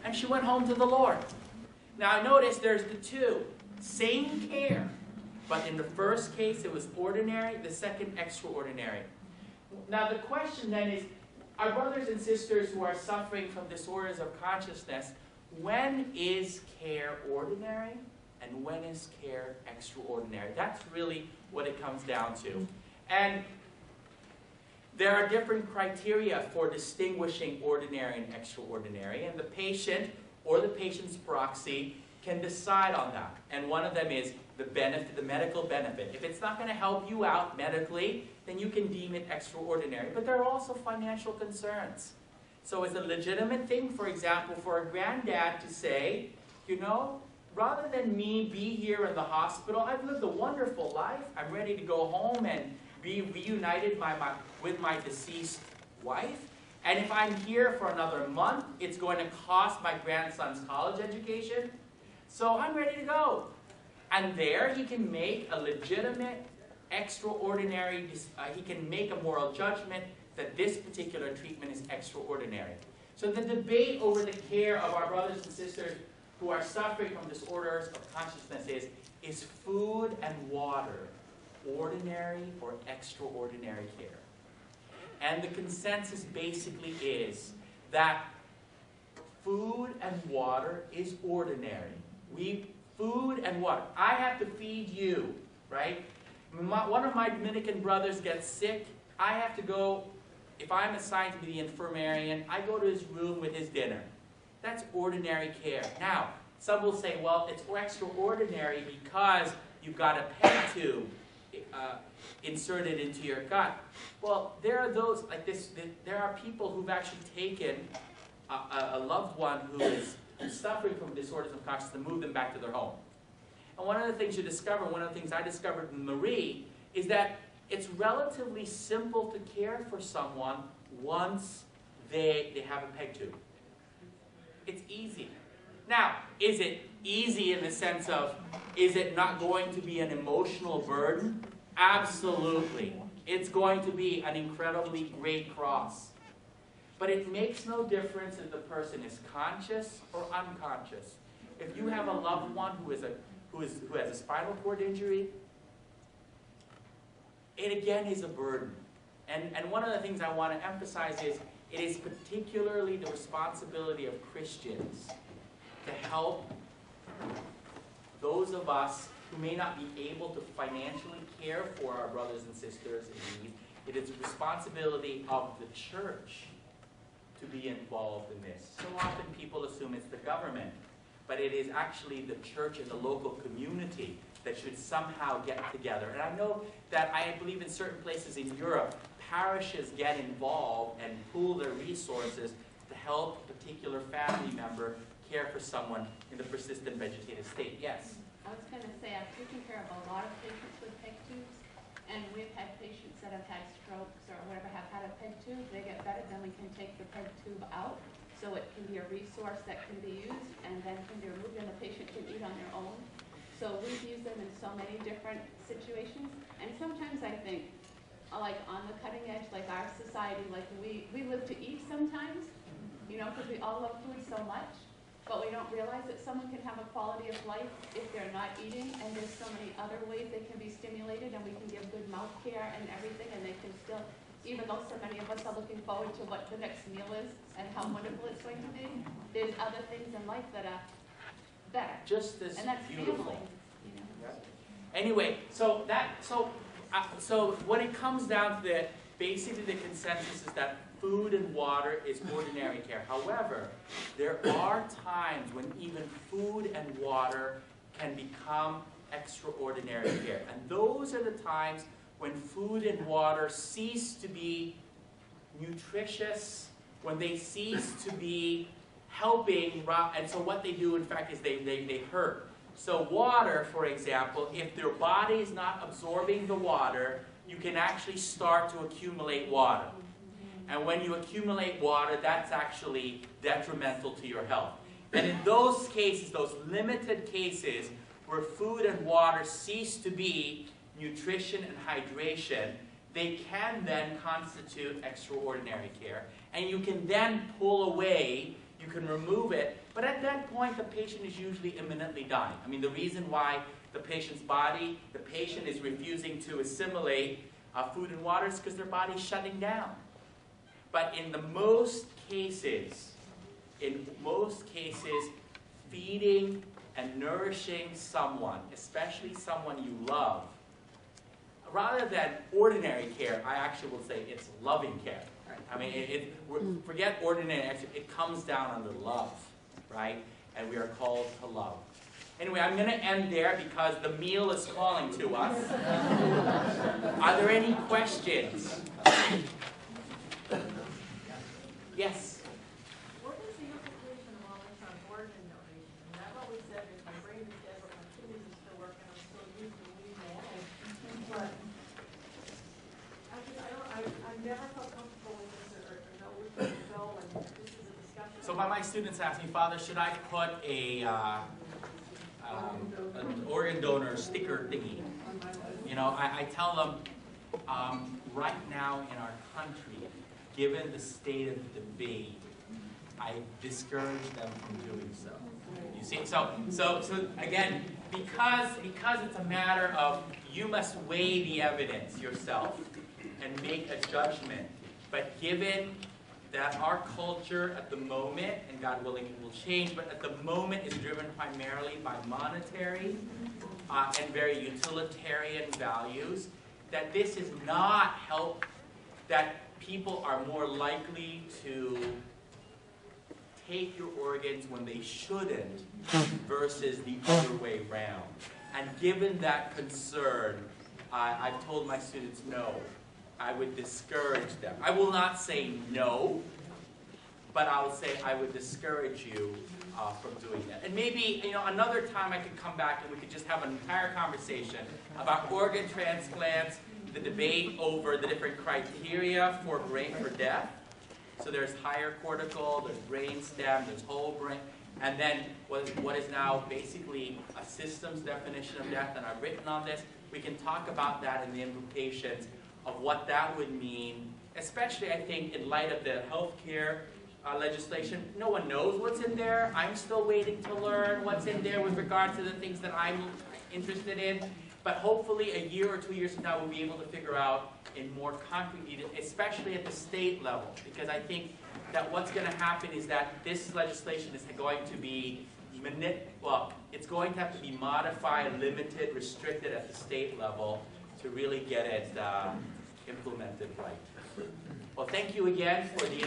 and she went home to the Lord. Now notice there's the two. Same care. But in the first case it was ordinary, the second extraordinary. Now the question then is, our brothers and sisters who are suffering from disorders of consciousness, when is care ordinary and when is care extraordinary? That's really what it comes down to. And there are different criteria for distinguishing ordinary and extraordinary, and the patient or the patient's proxy can decide on that. And one of them is the benefit, the medical benefit. If it's not going to help you out medically, then you can deem it extraordinary. But there are also financial concerns. So it's a legitimate thing, for example, for a granddad to say, you know, rather than me be here in the hospital, I've lived a wonderful life. I'm ready to go home and be reunited with my deceased wife. And if I'm here for another month, it's going to cost my grandson's college education. So I'm ready to go. And there he can make a legitimate, extraordinary, he can make a moral judgment that this particular treatment is extraordinary. So the debate over the care of our brothers and sisters who are suffering from disorders of consciousness is food and water ordinary or extraordinary care? And the consensus basically is that food and water is ordinary. Food and water. I have to feed you, right? One of my Dominican brothers gets sick. I have to go, if I'm assigned to be the infirmarian, I go to his room with his dinner. That's ordinary care. Now, some will say, well, it's extraordinary because you've got a peg tube inserted into your gut. Well, there are those like this. There are people who've actually taken a loved one who is suffering from disorders of consciousness and move them back to their home. And one of the things you discover, one of the things I discovered in Marie, is that it's relatively simple to care for someone once they have a peg tube. It's easy. Now, is it easy in the sense of, is it not going to be an emotional burden? Absolutely. It's going to be an incredibly great cross. But it makes no difference if the person is conscious or unconscious. If you have a loved one who has a spinal cord injury, it again is a burden. And one of the things I want to emphasize is it is particularly the responsibility of Christians to help those of us who may not be able to financially care for our brothers and sisters in need. It is the responsibility of the church to be involved in this. So often people assume it's the government, but it is actually the church and the local community that should somehow get together. And I know that I believe in certain places in Europe, parishes get involved and pool their resources to help a particular family member care for someone in the persistent vegetative state. Yes? I was going to say, I've taken care of a lot of patients with peg tubes, and we've had patients that have had strokes or whatever have had a peg tube. They get better, then we can take the peg tube out, so it can be a resource that can be used and then can be removed, and the patient can eat on their own. So we've used them in so many different situations, and sometimes I think, like on the cutting edge, like our society, like we live to eat sometimes, you know, because we all love food so much. But we don't realize that someone can have a quality of life if they're not eating, and there's so many other ways they can be stimulated, and we can give good mouth care and everything, and they can still, even though so many of us are looking forward to what the next meal is and how wonderful it's going to be, there's other things in life that are better. Just as and that's beautiful. family, you know? Anyway, so when it comes down to that, basically the consensus is that food and water is ordinary care. However, there are times when even food and water can become extraordinary care. And those are the times when food and water cease to be nutritious, when they cease to be helping, and so what they do, in fact, is they hurt. So water, for example, if their body is not absorbing the water, you can actually start to accumulate water. And when you accumulate water, that's actually detrimental to your health. And in those cases, those limited cases where food and water cease to be nutrition and hydration, they can then constitute extraordinary care. And you can then pull away, you can remove it, But at that point, the patient is usually imminently dying. I mean, the reason why the patient's body, the patient is refusing to assimilate food and water is because their body's shutting down. But in most cases, feeding and nourishing someone, especially someone you love, rather than ordinary care, I actually will say it's loving care. I mean, forget ordinary, it comes down under love, right? And we are called to love. Anyway, I'm going to end there because the meal is calling to us. Are there any questions? Yes? What is the implication of all this on organ donation? I mean, I've always said that my brain is dead, but my kidneys are still working. I'm still using weed and but I never felt comfortable with this or know which way to go, and this is a discussion. So my students ask me, Father, should I put an organ donor sticker thingy? You know, I tell them, right now in our country, given the state of the debate, I discourage them from doing so. You see, so again, because it's a matter of you must weigh the evidence yourself and make a judgment. But given that our culture at the moment, and God willing it will change, but at the moment is driven primarily by monetary and very utilitarian values, that this is not help, that people are more likely to take your organs when they shouldn't versus the other way around. And given that concern, I've told my students no. I would discourage them. I will not say no, but I'll say I would discourage you from doing that. And maybe, you know, another time I could come back and we could just have an entire conversation about organ transplants, the debate over the different criteria for death. So there's higher cortical, there's brain stem, there's whole brain, and then what is now basically a systems definition of death, and I've written on this. We can talk about that and the implications of what that would mean, especially I think in light of the healthcare legislation. No one knows what's in there. I'm still waiting to learn what's in there with regard to the things that I'm interested in. But hopefully a year or 2 years from now we'll be able to figure out in more concrete detail, especially at the state level. Because I think that what's going to happen is that this legislation is going to be, it's going to have to be modified, limited, restricted at the state level to really get it implemented right. Well, thank you again for the